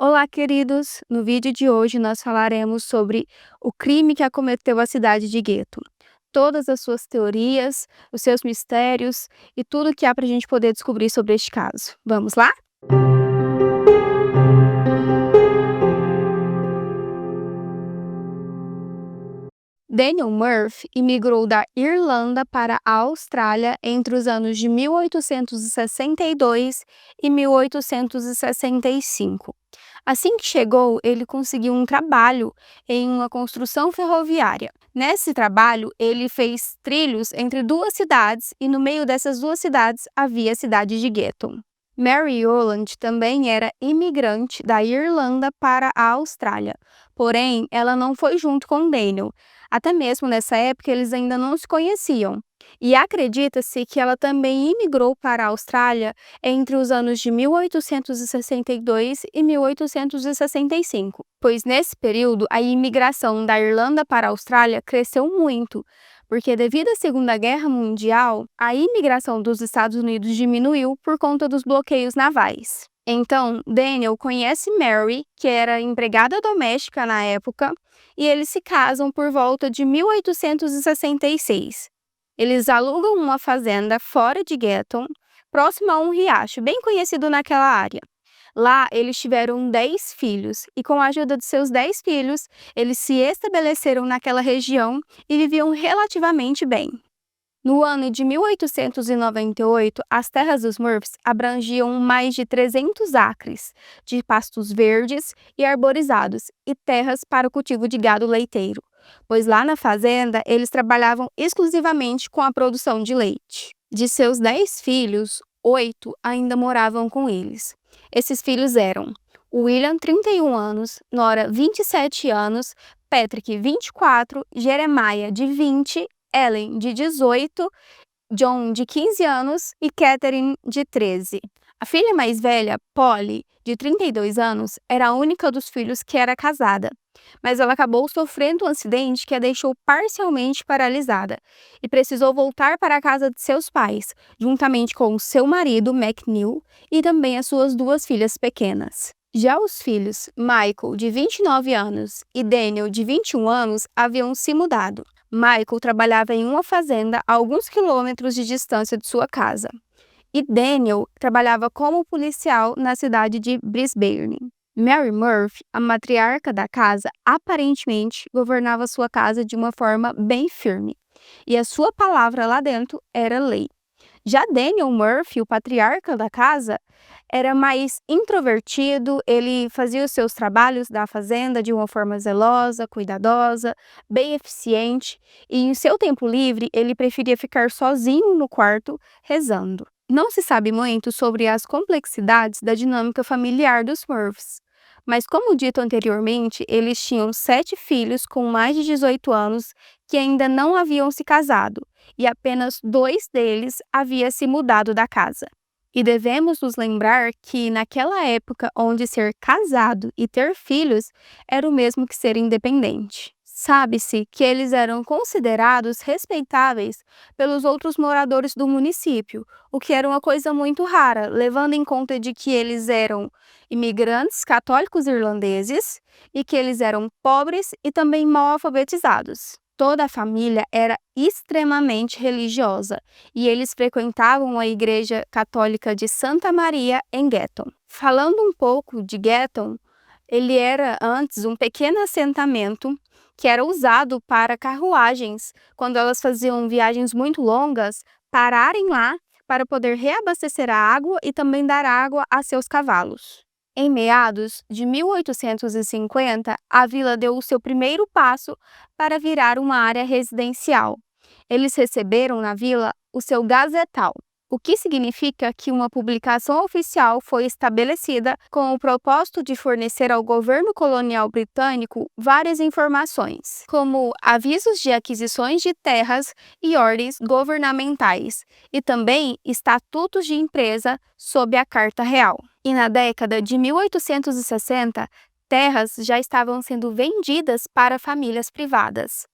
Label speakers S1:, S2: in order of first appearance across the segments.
S1: Olá, queridos! No vídeo de hoje nós falaremos sobre o crime que acometeu a cidade de Gueto. Todas as suas teorias, os seus mistérios e tudo que há para a gente poder descobrir sobre este caso. Vamos lá? Daniel Murphy imigrou da Irlanda para a Austrália entre os anos de 1862 e 1865. Assim que chegou, ele conseguiu um trabalho em uma construção ferroviária. Nesse trabalho, ele fez trilhos entre duas cidades e no meio dessas duas cidades havia a cidade de Gatton. Mary Rowland também era imigrante da Irlanda para a Austrália, porém ela não foi junto com Daniel. Até mesmo nessa época eles ainda não se conheciam. E acredita-se que ela também imigrou para a Austrália entre os anos de 1862 e 1865, pois nesse período a imigração da Irlanda para a Austrália cresceu muito, porque devido à Segunda Guerra Mundial, a imigração dos Estados Unidos diminuiu por conta dos bloqueios navais. Então, Daniel conhece Mary, que era empregada doméstica na época, e eles se casam por volta de 1866. Eles alugam uma fazenda fora de Gatton, próximo a um riacho bem conhecido naquela área. Lá, eles tiveram 10 filhos e, com a ajuda de seus 10 filhos, eles se estabeleceram naquela região e viviam relativamente bem. No ano de 1898, as terras dos Murphys abrangiam mais de 300 acres de pastos verdes e arborizados e terras para o cultivo de gado leiteiro, pois lá na fazenda eles trabalhavam exclusivamente com a produção de leite. De seus 10 filhos, 8 ainda moravam com eles. Esses filhos eram William, 31 anos, Nora, 27 anos, Patrick, 24, Jeremiah, de 20, Ellen, de 18, John, de 15 anos e Catherine, de 13. A filha mais velha, Polly, de 32 anos, era a única dos filhos que era casada, mas ela acabou sofrendo um acidente que a deixou parcialmente paralisada e precisou voltar para a casa de seus pais, juntamente com seu marido, McNeil, e também as suas duas filhas pequenas. Já os filhos, Michael, de 29 anos, e Daniel, de 21 anos, haviam se mudado. Michael trabalhava em uma fazenda a alguns quilômetros de distância de sua casa, e Daniel trabalhava como policial na cidade de Brisbane. Mary Murphy, a matriarca da casa, aparentemente governava sua casa de uma forma bem firme, e a sua palavra lá dentro era lei. Já Daniel Murphy, o patriarca da casa, era mais introvertido, ele fazia os seus trabalhos da fazenda de uma forma zelosa, cuidadosa, bem eficiente, e em seu tempo livre ele preferia ficar sozinho no quarto rezando. Não se sabe muito sobre as complexidades da dinâmica familiar dos Murphys, mas como dito anteriormente, eles tinham 7 filhos com mais de 18 anos que ainda não haviam se casado, e apenas 2 deles haviam se mudado da casa. E devemos nos lembrar que naquela época onde ser casado e ter filhos era o mesmo que ser independente. Sabe-se que eles eram considerados respeitáveis pelos outros moradores do município, o que era uma coisa muito rara, levando em conta de que eles eram imigrantes católicos irlandeses e que eles eram pobres e também mal alfabetizados. Toda a família era extremamente religiosa e eles frequentavam a Igreja Católica de Santa Maria em Gatton. Falando um pouco de Gatton, ele era antes um pequeno assentamento que era usado para carruagens, quando elas faziam viagens muito longas, pararem lá para poder reabastecer a água e também dar água a seus cavalos. Em meados de 1850, a vila deu o seu primeiro passo para virar uma área residencial. Eles receberam na vila o seu gazetal, o que significa que uma publicação oficial foi estabelecida com o propósito de fornecer ao governo colonial britânico várias informações, como avisos de aquisições de terras e ordens governamentais, e também estatutos de empresa sob a Carta Real. E na década de 1860, terras já estavam sendo vendidas para famílias privadas.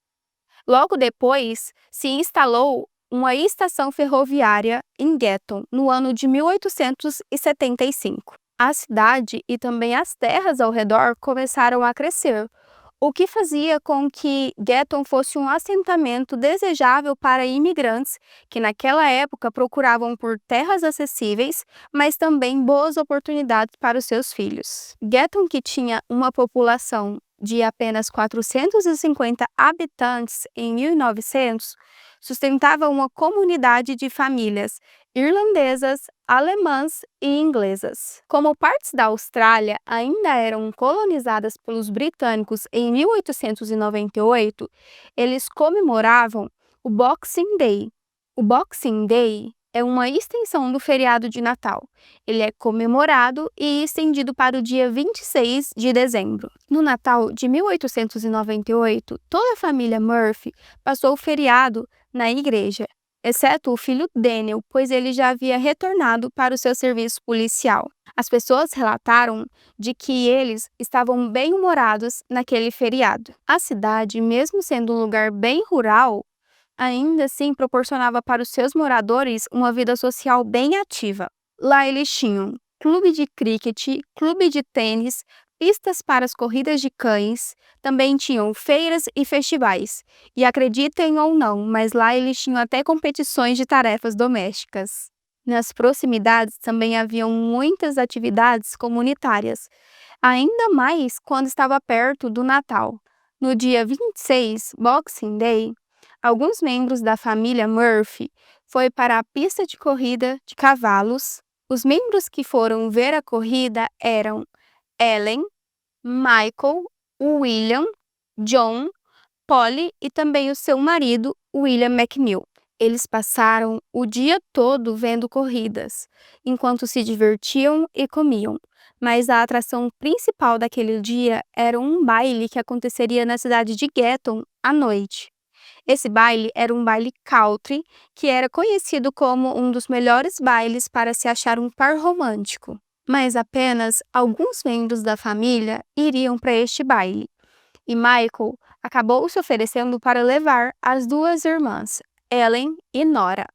S1: Logo depois, se instalou uma estação ferroviária em Gatton, no ano de 1875. A cidade e também as terras ao redor começaram a crescer, o que fazia com que Gatton fosse um assentamento desejável para imigrantes que naquela época procuravam por terras acessíveis, mas também boas oportunidades para os seus filhos. Gatton, que tinha uma população de apenas 450 habitantes em 1900, sustentava uma comunidade de famílias irlandesas, alemãs e inglesas. Como partes da Austrália ainda eram colonizadas pelos britânicos em 1898, eles comemoravam o Boxing Day. O Boxing Day é uma extensão do feriado de Natal. Ele é comemorado e estendido para o dia 26 de dezembro. No Natal de 1898, toda a família Murphy passou o feriado na igreja, exceto o filho Daniel, pois ele já havia retornado para o seu serviço policial. As pessoas relataram de que eles estavam bem-humorados naquele feriado. A cidade, mesmo sendo um lugar bem rural, ainda assim proporcionava para os seus moradores uma vida social bem ativa. Lá eles tinham clube de cricket, clube de tênis, pistas para as corridas de cães, também tinham feiras e festivais. E acreditem ou não, mas lá eles tinham até competições de tarefas domésticas. Nas proximidades também haviam muitas atividades comunitárias, ainda mais quando estava perto do Natal. No dia 26, Boxing Day, alguns membros da família Murphy foram para a pista de corrida de cavalos. Os membros que foram ver a corrida eram Ellen, Michael, William, John, Polly e também o seu marido, William McNeil. Eles passaram o dia todo vendo corridas, enquanto se divertiam e comiam. Mas a atração principal daquele dia era um baile que aconteceria na cidade de Gatton à noite. Esse baile era um baile country, que era conhecido como um dos melhores bailes para se achar um par romântico. Mas apenas alguns membros da família iriam para este baile. E Michael acabou se oferecendo para levar as duas irmãs, Ellen e Nora.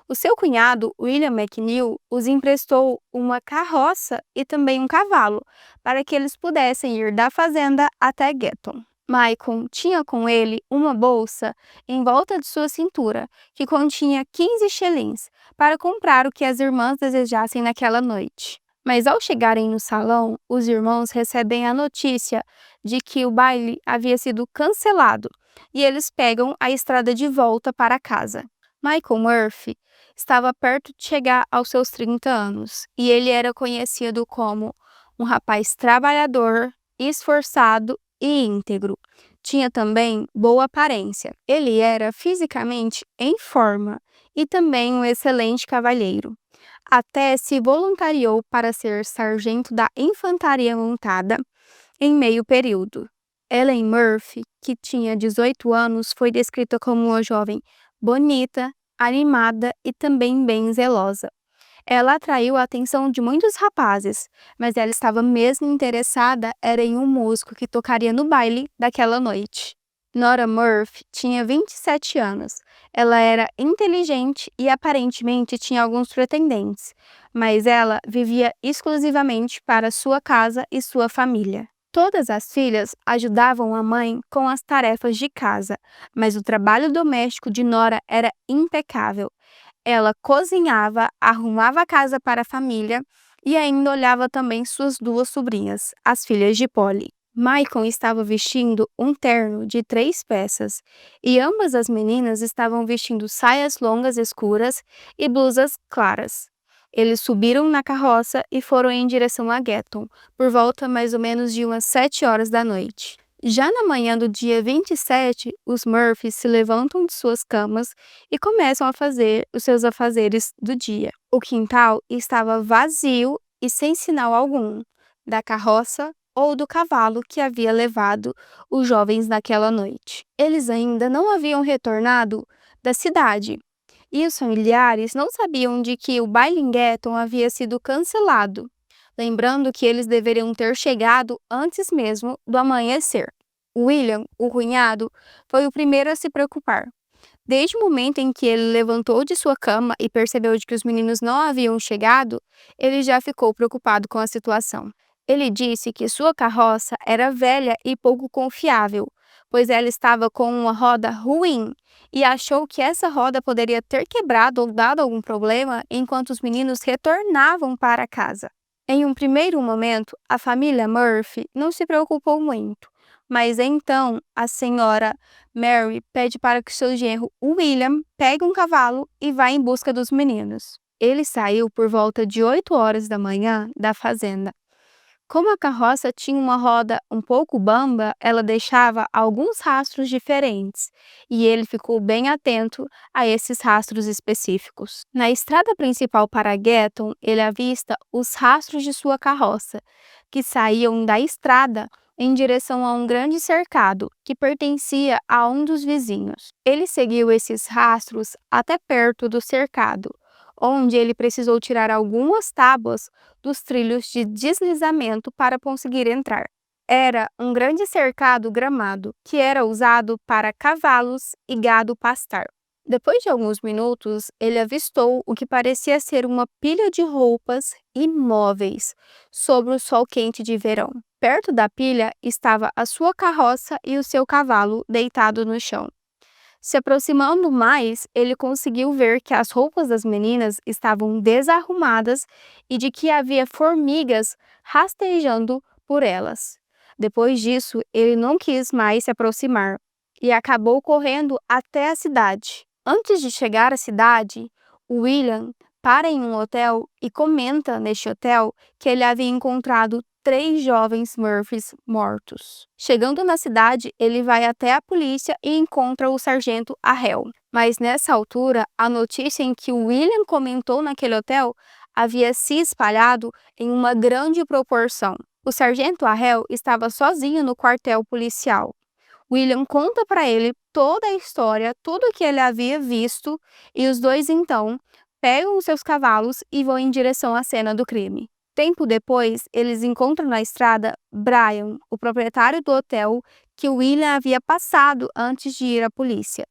S1: O seu cunhado, William McNeil, os emprestou uma carroça e também um cavalo, para que eles pudessem ir da fazenda até Gatton. Michael tinha com ele uma bolsa em volta de sua cintura, que continha 15 shillings, para comprar o que as irmãs desejassem naquela noite. Mas ao chegarem no salão, os irmãos recebem a notícia de que o baile havia sido cancelado e eles pegam a estrada de volta para casa. Michael Murphy estava perto de chegar aos seus 30 anos e ele era conhecido como um rapaz trabalhador, esforçado e íntegro. Tinha também boa aparência. Ele era fisicamente em forma e também um excelente cavalheiro. Até se voluntariou para ser sargento da infantaria montada em meio período. Ellen Murphy, que tinha 18 anos, foi descrita como uma jovem bonita, animada e também bem zelosa. Ela atraiu a atenção de muitos rapazes, mas ela estava mesmo interessada era em um músico que tocaria no baile daquela noite. Nora Murphy tinha 27 anos. Ela era inteligente e aparentemente tinha alguns pretendentes, mas ela vivia exclusivamente para sua casa e sua família. Todas as filhas ajudavam a mãe com as tarefas de casa, mas o trabalho doméstico de Nora era impecável. Ela cozinhava, arrumava a casa para a família e ainda olhava também suas duas sobrinhas, as filhas de Polly. Michael estava vestindo um terno de 3 peças e ambas as meninas estavam vestindo saias longas escuras e blusas claras. Eles subiram na carroça e foram em direção a Gatton, por volta mais ou menos de umas 7 horas da noite. Já na manhã do dia 27, os Murphys se levantam de suas camas e começam a fazer os seus afazeres do dia. O quintal estava vazio e sem sinal algum da carroça ou do cavalo que havia levado os jovens naquela noite. Eles ainda não haviam retornado da cidade e os familiares não sabiam de que o baile em Gatton havia sido cancelado, lembrando que eles deveriam ter chegado antes mesmo do amanhecer. William, o cunhado, foi o primeiro a se preocupar. Desde o momento em que ele levantou de sua cama e percebeu de que os meninos não haviam chegado, ele já ficou preocupado com a situação. Ele disse que sua carroça era velha e pouco confiável, pois ela estava com uma roda ruim e achou que essa roda poderia ter quebrado ou dado algum problema enquanto os meninos retornavam para casa. Em um primeiro momento, a família Murphy não se preocupou muito, mas então a senhora Mary pede para que seu genro William pegue um cavalo e vá em busca dos meninos. Ele saiu por volta de 8 horas da manhã da fazenda. Como a carroça tinha uma roda um pouco bamba, ela deixava alguns rastros diferentes, e ele ficou bem atento a esses rastros específicos. Na estrada principal para Gatton, ele avista os rastros de sua carroça, que saíam da estrada em direção a um grande cercado que pertencia a um dos vizinhos. Ele seguiu esses rastros até perto do cercado, onde ele precisou tirar algumas tábuas dos trilhos de deslizamento para conseguir entrar. Era um grande cercado gramado que era usado para cavalos e gado pastar. Depois de alguns minutos, ele avistou o que parecia ser uma pilha de roupas imóveis sobre o sol quente de verão. Perto da pilha estava a sua carroça e o seu cavalo deitado no chão. Se aproximando mais, ele conseguiu ver que as roupas das meninas estavam desarrumadas e de que havia formigas rastejando por elas. Depois disso, ele não quis mais se aproximar e acabou correndo até a cidade. Antes de chegar à cidade, William para em um hotel e comenta neste hotel que ele havia encontrado 3 jovens Murphys mortos. Chegando na cidade, ele vai até a polícia e encontra o sargento Arrell. Mas nessa altura, a notícia em que William comentou naquele hotel havia se espalhado em uma grande proporção. O sargento Arrell estava sozinho no quartel policial. William conta para ele toda a história, tudo o que ele havia visto, e os dois então pegam os seus cavalos e vão em direção à cena do crime. Tempo depois, eles encontram na estrada Brian, o proprietário do hotel que William havia passado antes de ir à polícia.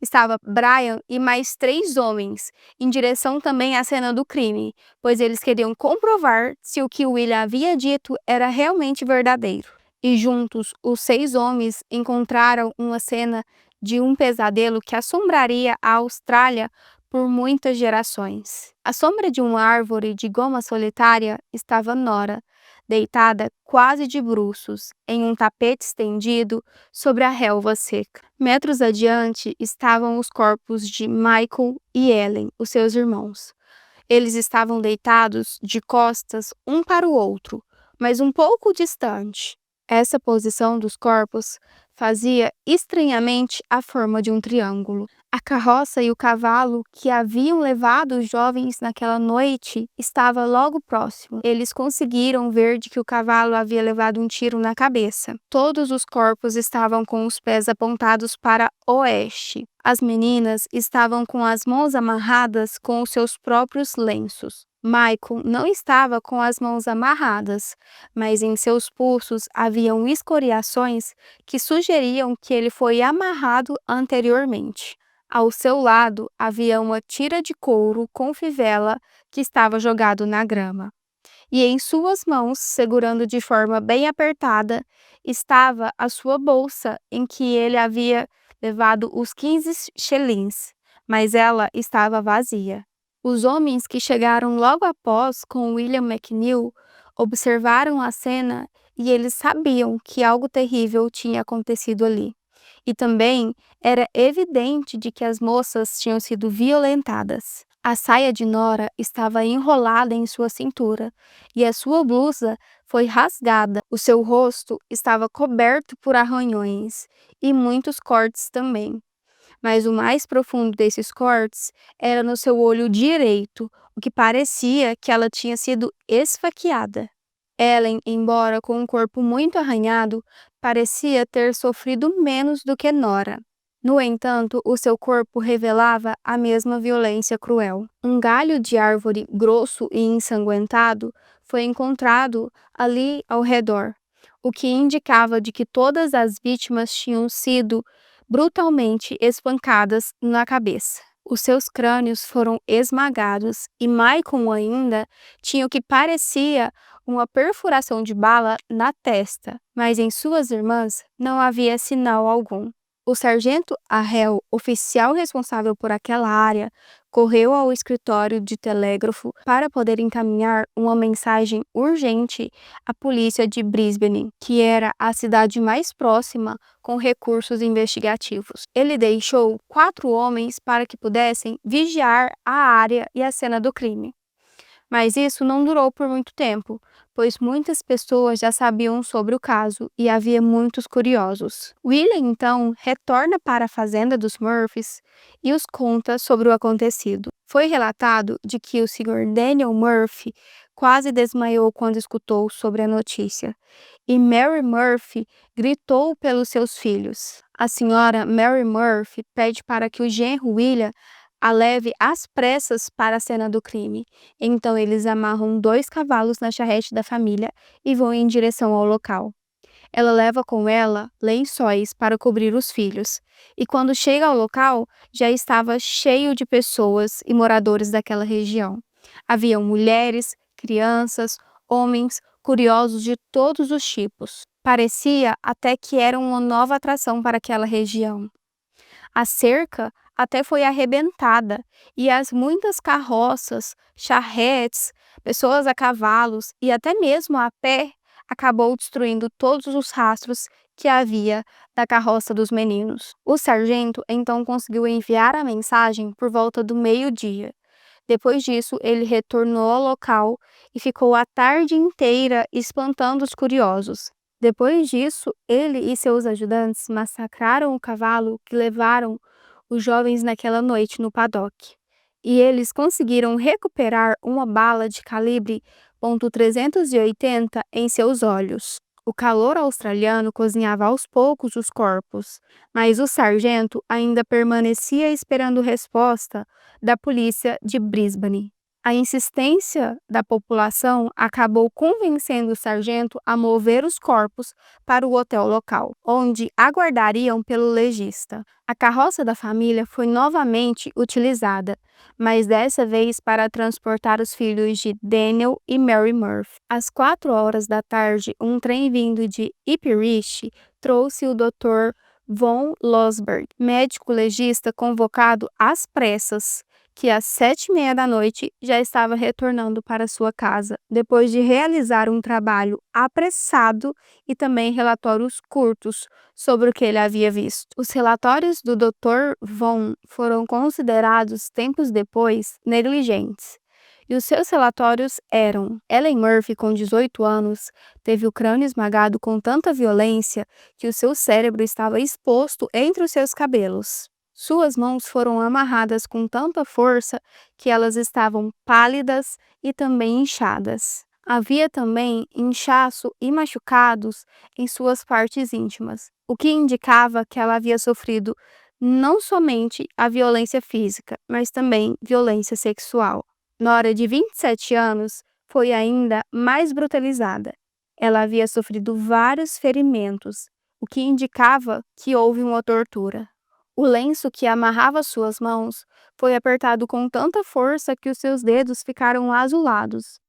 S1: Estava Brian e mais 3 homens, em direção também à cena do crime, pois eles queriam comprovar se o que William havia dito era realmente verdadeiro. E juntos, os 6 homens encontraram uma cena de um pesadelo que assombraria a Austrália por muitas gerações. À sombra de uma árvore de goma solitária estava Nora, deitada quase de bruços, em um tapete estendido sobre a relva seca. Metros adiante estavam os corpos de Michael e Ellen, os seus irmãos. Eles estavam deitados de costas um para o outro, mas um pouco distante. Essa posição dos corpos fazia estranhamente a forma de um triângulo. A carroça e o cavalo que haviam levado os jovens naquela noite estava logo próximo. Eles conseguiram ver de que o cavalo havia levado um tiro na cabeça. Todos os corpos estavam com os pés apontados para oeste. As meninas estavam com as mãos amarradas com os seus próprios lenços. Michael não estava com as mãos amarradas, mas em seus pulsos haviam escoriações que sugeriam que ele foi amarrado anteriormente. Ao seu lado havia uma tira de couro com fivela que estava jogado na grama. E em suas mãos, segurando de forma bem apertada, estava a sua bolsa em que ele havia levado os 15 shillings, mas ela estava vazia. Os homens que chegaram logo após com William McNeil observaram a cena e eles sabiam que algo terrível tinha acontecido ali. E também era evidente de que as moças tinham sido violentadas. A saia de Nora estava enrolada em sua cintura e a sua blusa foi rasgada. O seu rosto estava coberto por arranhões e muitos cortes também. Mas o mais profundo desses cortes era no seu olho direito, o que parecia que ela tinha sido esfaqueada. Ellen, embora com um corpo muito arranhado, parecia ter sofrido menos do que Nora. No entanto, o seu corpo revelava a mesma violência cruel. Um galho de árvore grosso e ensanguentado foi encontrado ali ao redor, o que indicava de que todas as vítimas tinham sido brutalmente espancadas na cabeça. Os seus crânios foram esmagados e Michael ainda tinha o que parecia uma perfuração de bala na testa, mas em suas irmãs não havia sinal algum. O sargento Arrel, oficial responsável por aquela área, correu ao escritório de telégrafo para poder encaminhar uma mensagem urgente à polícia de Brisbane, que era a cidade mais próxima com recursos investigativos. Ele deixou 4 homens para que pudessem vigiar a área e a cena do crime. Mas isso não durou por muito tempo, pois muitas pessoas já sabiam sobre o caso e havia muitos curiosos. William então retorna para a fazenda dos Murphys e os conta sobre o acontecido. Foi relatado de que o Sr. Daniel Murphy quase desmaiou quando escutou sobre a notícia, e Mary Murphy gritou pelos seus filhos. A senhora Mary Murphy pede para que o genro William a leve às pressas para a cena do crime. Então eles amarram 2 cavalos na charrete da família e vão em direção ao local. Ela leva com ela lençóis para cobrir os filhos, e quando chega ao local, já estava cheio de pessoas e moradores daquela região. Haviam mulheres, crianças, homens, curiosos de todos os tipos. Parecia até que era uma nova atração para aquela região. A cerca até foi arrebentada e as muitas carroças, charretes, pessoas a cavalos e até mesmo a pé acabou destruindo todos os rastros que havia da carroça dos meninos. O sargento então conseguiu enviar a mensagem por volta do meio-dia. Depois disso, ele retornou ao local e ficou a tarde inteira espantando os curiosos. Depois disso, ele e seus ajudantes massacraram o cavalo que levaram os jovens naquela noite no paddock. E eles conseguiram recuperar uma bala de calibre .380 em seus olhos. O calor australiano cozinhava aos poucos os corpos, mas o sargento ainda permanecia esperando resposta da polícia de Brisbane. A insistência da população acabou convencendo o sargento a mover os corpos para o hotel local, onde aguardariam pelo legista. A carroça da família foi novamente utilizada, mas dessa vez para transportar os filhos de Daniel e Mary Murphy. Às 4 horas da tarde, um trem vindo de Ipswich trouxe o Dr. Von Losberg, médico legista convocado às pressas, que às 7h30 da noite já estava retornando para sua casa, depois de realizar um trabalho apressado e também relatórios curtos sobre o que ele havia visto. Os relatórios do Dr. Von foram considerados, tempos depois, negligentes. E os seus relatórios eram: Ellen Murphy, com 18 anos, teve o crânio esmagado com tanta violência que o seu cérebro estava exposto entre os seus cabelos. Suas mãos foram amarradas com tanta força que elas estavam pálidas e também inchadas. Havia também inchaço e machucados em suas partes íntimas, o que indicava que ela havia sofrido não somente a violência física, mas também violência sexual. Nora, de 27 anos, foi ainda mais brutalizada. Ela havia sofrido vários ferimentos, o que indicava que houve uma tortura. O lenço que amarrava suas mãos foi apertado com tanta força que os seus dedos ficaram azulados,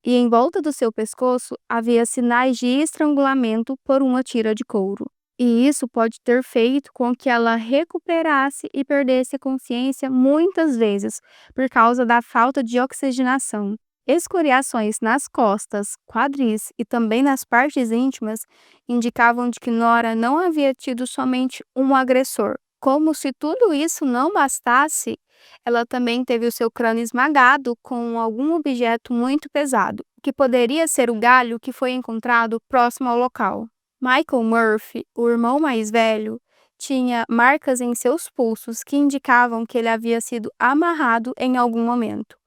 S1: e em volta do seu pescoço havia sinais de estrangulamento por uma tira de couro. E isso pode ter feito com que ela recuperasse e perdesse a consciência muitas vezes por causa da falta de oxigenação. Escoriações nas costas, quadris e também nas partes íntimas indicavam de que Nora não havia tido somente um agressor. Como se tudo isso não bastasse, ela também teve o seu crânio esmagado com algum objeto muito pesado, que poderia ser o galho que foi encontrado próximo ao local. Michael Murphy, o irmão mais velho, tinha marcas em seus pulsos que indicavam que ele havia sido amarrado em algum momento.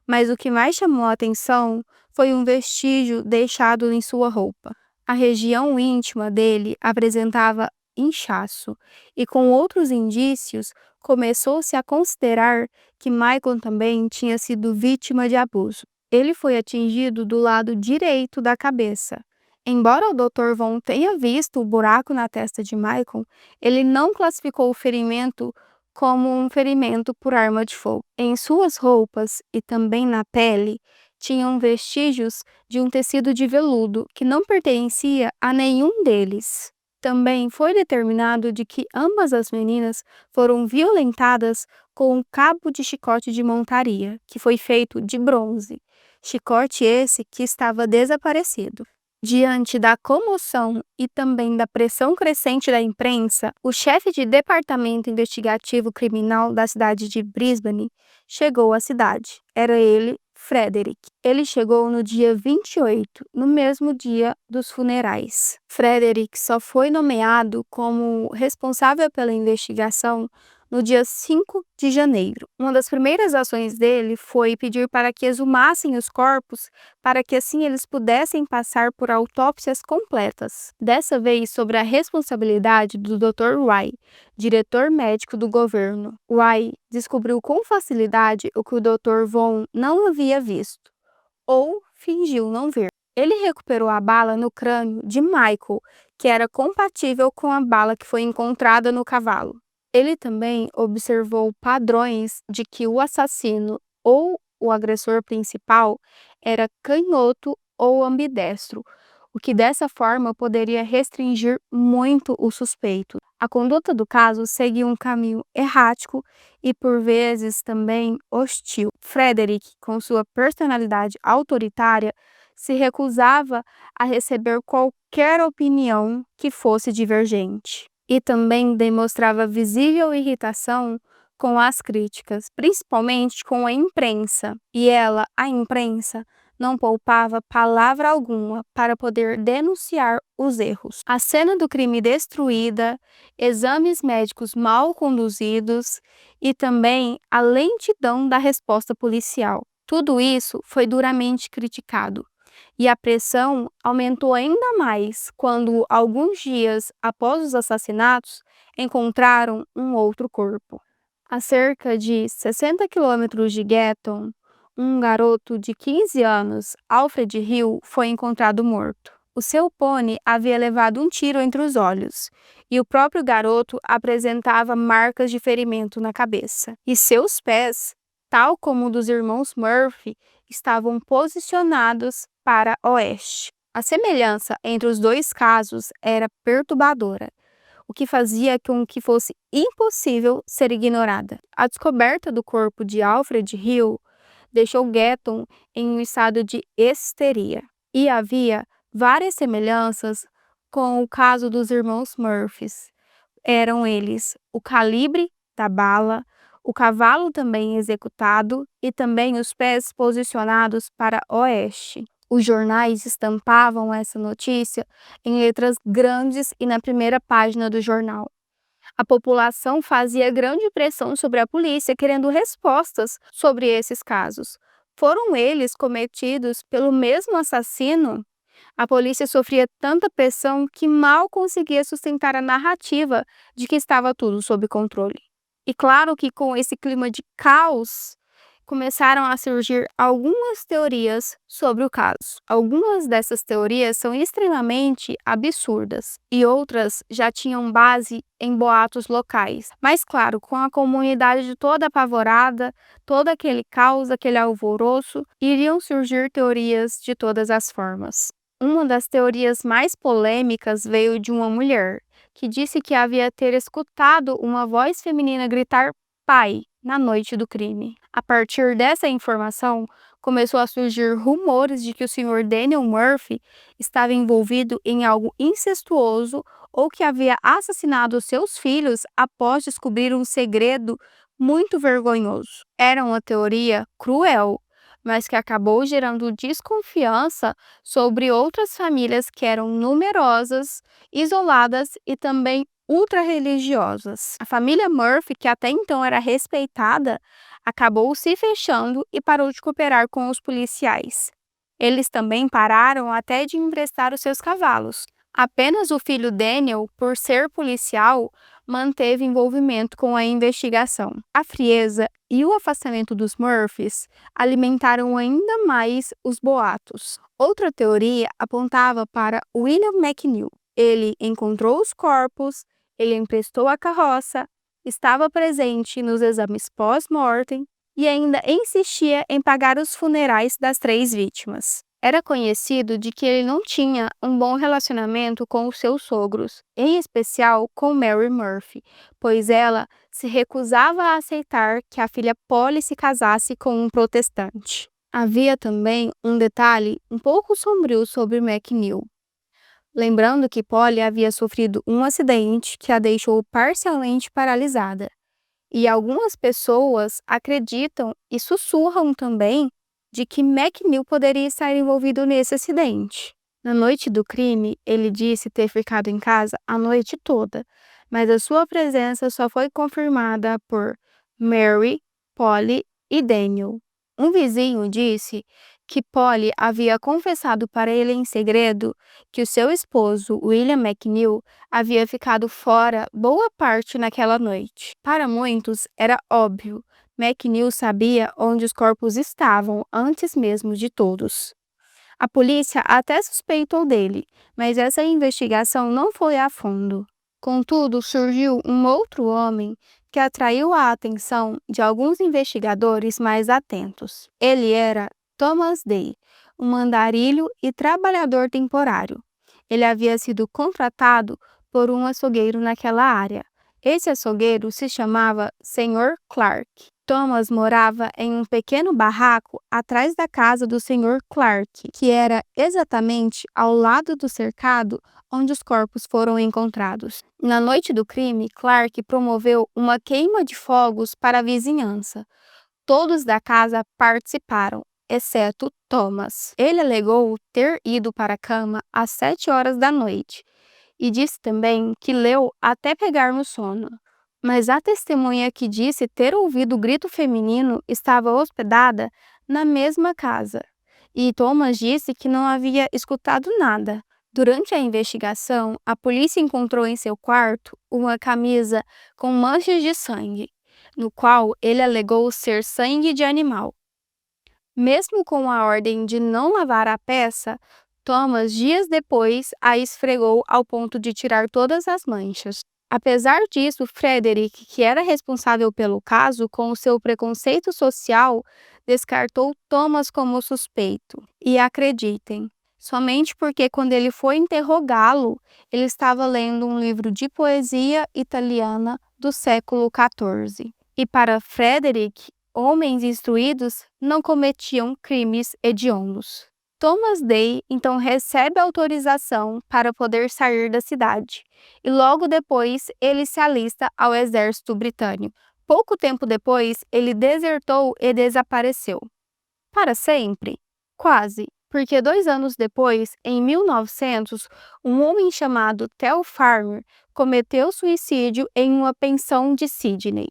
S1: Mas o que mais chamou a atenção foi um vestígio deixado em sua roupa. A região íntima dele apresentava inchaço, e com outros indícios, começou-se a considerar que Michael também tinha sido vítima de abuso. Ele foi atingido do lado direito da cabeça, Embora o Dr. Von tenha visto o buraco na testa de Michael, ele não classificou o ferimento como um ferimento por arma de fogo. Em suas roupas e também na pele, tinham vestígios de um tecido de veludo que não pertencia a nenhum deles. Também foi determinado de que ambas as meninas foram violentadas com um cabo de chicote de montaria, que foi feito de bronze. Chicote esse que estava desaparecido. Diante da comoção e também da pressão crescente da imprensa, o chefe de departamento investigativo criminal da cidade de Brisbane chegou à cidade. Era ele, Frederick. Ele chegou no dia 28, no mesmo dia dos funerais. Frederick só foi nomeado como responsável pela investigação no dia 5 de janeiro. Uma das primeiras ações dele foi pedir para que exumassem os corpos, para que assim eles pudessem passar por autópsias completas. Dessa vez sobre a responsabilidade do Dr. Wright, diretor médico do governo. Wright descobriu com facilidade o que o Dr. Von não havia visto, ou fingiu não ver. Ele recuperou a bala no crânio de Michael, que era compatível com a bala que foi encontrada no cavalo. Ele também observou padrões de que o assassino ou o agressor principal era canhoto ou ambidestro, o que dessa forma poderia restringir muito o suspeito. A conduta do caso seguia um caminho errático e por vezes também hostil. Frederick, com sua personalidade autoritária, se recusava a receber qualquer opinião que fosse divergente. E também demonstrava visível irritação com as críticas, principalmente com a imprensa. E ela, a imprensa, não poupava palavra alguma para poder denunciar os erros. A cena do crime destruída, exames médicos mal conduzidos e também a lentidão da resposta policial. Tudo isso foi duramente criticado. E a pressão aumentou ainda mais quando, alguns dias após os assassinatos, encontraram um outro corpo. A cerca de 60 quilômetros de Gatton, um garoto de 15 anos, Alfred Hill, foi encontrado morto. O seu pônei havia levado um tiro entre os olhos, e o próprio garoto apresentava marcas de ferimento na cabeça. E seus pés, tal como o dos irmãos Murphy, estavam posicionados para oeste. A semelhança entre os dois casos era perturbadora, o que fazia com que fosse impossível ser ignorada. A descoberta do corpo de Alfred Hill deixou Gatton em um estado de histeria. E havia várias semelhanças com o caso dos irmãos Murphys. Eram eles o calibre da bala, o cavalo também executado e também os pés posicionados para oeste. Os jornais estampavam essa notícia em letras grandes e na primeira página do jornal. A população fazia grande pressão sobre a polícia, querendo respostas sobre esses casos. Foram eles cometidos pelo mesmo assassino? A polícia sofria tanta pressão que mal conseguia sustentar a narrativa de que estava tudo sob controle. E claro que com esse clima de caos, começaram a surgir algumas teorias sobre o caso. Algumas dessas teorias são extremamente absurdas e outras já tinham base em boatos locais. Mas claro, com a comunidade toda apavorada, todo aquele caos, aquele alvoroço, iriam surgir teorias de todas as formas. Uma das teorias mais polêmicas veio de uma mulher, que disse que havia ter escutado uma voz feminina gritar "pai" na noite do crime. A partir dessa informação, começou a surgir rumores de que o Sr. Daniel Murphy estava envolvido em algo incestuoso ou que havia assassinado seus filhos após descobrir um segredo muito vergonhoso. Era uma teoria cruel, mas que acabou gerando desconfiança sobre outras famílias que eram numerosas, isoladas e também ultra-religiosas. A família Murphy, que até então era respeitada, acabou se fechando e parou de cooperar com os policiais. Eles também pararam até de emprestar os seus cavalos. Apenas o filho Daniel, por ser policial, manteve envolvimento com a investigação. A frieza e o afastamento dos Murphys alimentaram ainda mais os boatos. Outra teoria apontava para William McNeil. Ele encontrou os corpos, ele emprestou a carroça, estava presente nos exames pós-mortem e ainda insistia em pagar os funerais das 3 vítimas. Era conhecido de que ele não tinha um bom relacionamento com os seus sogros, em especial com Mary Murphy, pois ela se recusava a aceitar que a filha Polly se casasse com um protestante. Havia também um detalhe um pouco sombrio sobre McNeil. Lembrando que Polly havia sofrido um acidente que a deixou parcialmente paralisada. E algumas pessoas acreditam e sussurram também de que McNeil poderia estar envolvido nesse acidente. Na noite do crime, ele disse ter ficado em casa a noite toda, mas a sua presença só foi confirmada por Mary, Polly e Daniel. Um vizinho disse que Polly havia confessado para ele em segredo que o seu esposo, William McNeil, havia ficado fora boa parte naquela noite. Para muitos, era óbvio. McNeil sabia onde os corpos estavam antes mesmo de todos. A polícia até suspeitou dele, mas essa investigação não foi a fundo. Contudo, surgiu um outro homem que atraiu a atenção de alguns investigadores mais atentos. Ele era Thomas Day, um andarilho e trabalhador temporário. Ele havia sido contratado por um açougueiro naquela área. Esse açougueiro se chamava Sr. Clark. Thomas morava em um pequeno barraco atrás da casa do Sr. Clark, que era exatamente ao lado do cercado onde os corpos foram encontrados. Na noite do crime, Clark promoveu uma queima de fogos para a vizinhança. Todos da casa participaram, exceto Thomas. Ele alegou ter ido para a cama às 7 horas da noite e disse também que leu até pegar no sono. Mas a testemunha que disse ter ouvido o grito feminino estava hospedada na mesma casa. E Thomas disse que não havia escutado nada. Durante a investigação, a polícia encontrou em seu quarto uma camisa com manchas de sangue, no qual ele alegou ser sangue de animal. Mesmo com a ordem de não lavar a peça, Thomas, dias depois, a esfregou ao ponto de tirar todas as manchas. Apesar disso, Frederick, que era responsável pelo caso, com o seu preconceito social, descartou Thomas como suspeito. E acreditem, somente porque quando ele foi interrogá-lo, ele estava lendo um livro de poesia italiana do século XIV. E para Frederick, homens instruídos não cometiam crimes hediondos. Thomas Day então recebe autorização para poder sair da cidade e logo depois ele se alista ao exército britânico. Pouco tempo depois, ele desertou e desapareceu. Para sempre? Quase, porque 2 anos depois, em 1900, um homem chamado Theo Farmer cometeu suicídio em uma pensão de Sydney.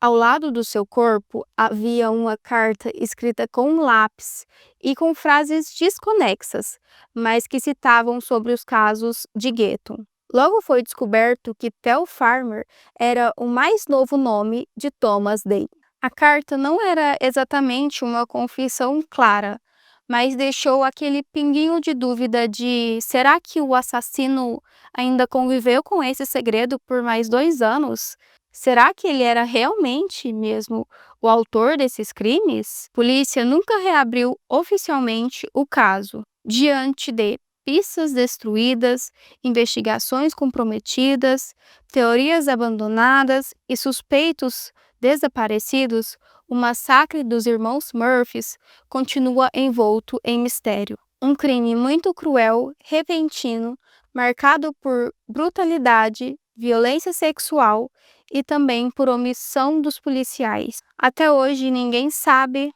S1: Ao lado do seu corpo havia uma carta escrita com um lápis e com frases desconexas, mas que citavam sobre os casos de Gatton. Logo foi descoberto que Theo Farmer era o mais novo nome de Thomas Day. A carta não era exatamente uma confissão clara, mas deixou aquele pinguinho de dúvida de será que o assassino ainda conviveu com esse segredo por mais 2 anos? Será que ele era realmente mesmo o autor desses crimes? A polícia nunca reabriu oficialmente o caso. Diante de pistas destruídas, investigações comprometidas, teorias abandonadas e suspeitos desaparecidos, o massacre dos irmãos Murphys continua envolto em mistério. Um crime muito cruel, repentino, marcado por brutalidade, violência sexual e também por omissão dos policiais. Até hoje ninguém sabe,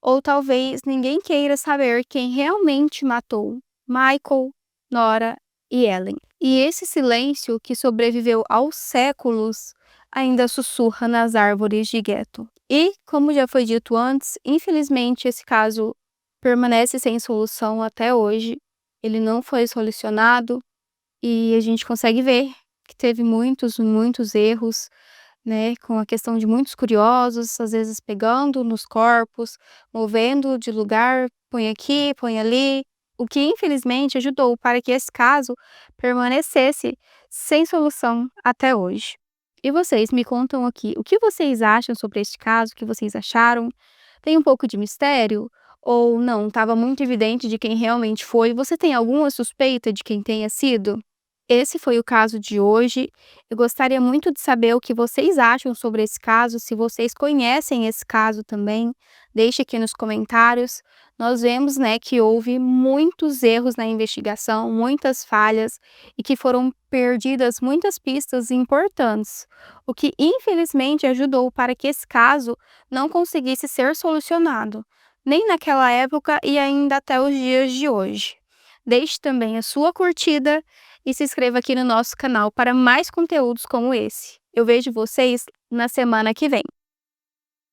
S1: ou talvez ninguém queira saber quem realmente matou Michael, Nora e Ellen. E esse silêncio que sobreviveu aos séculos ainda sussurra nas árvores de Gatton. E, como já foi dito antes, infelizmente esse caso permanece sem solução até hoje. Ele não foi solucionado e a gente consegue ver que teve muitos erros, né, com a questão de muitos curiosos, às vezes pegando nos corpos, movendo de lugar, põe aqui, põe ali, o que infelizmente ajudou para que esse caso permanecesse sem solução até hoje. E vocês me contam aqui, o que vocês acham sobre este caso? O que vocês acharam? Tem um pouco de mistério? Ou não, estava muito evidente de quem realmente foi? Você tem alguma suspeita de quem tenha sido? Esse foi o caso de hoje. Eu gostaria muito de saber o que vocês acham sobre esse caso, se vocês conhecem esse caso também, deixe aqui nos comentários. Nós vemos, né, que houve muitos erros na investigação, muitas falhas e que foram perdidas muitas pistas importantes, o que infelizmente ajudou para que esse caso não conseguisse ser solucionado, nem naquela época e ainda até os dias de hoje. Deixe também a sua curtida e se inscreva aqui no nosso canal para mais conteúdos como esse. Eu vejo vocês na semana que vem.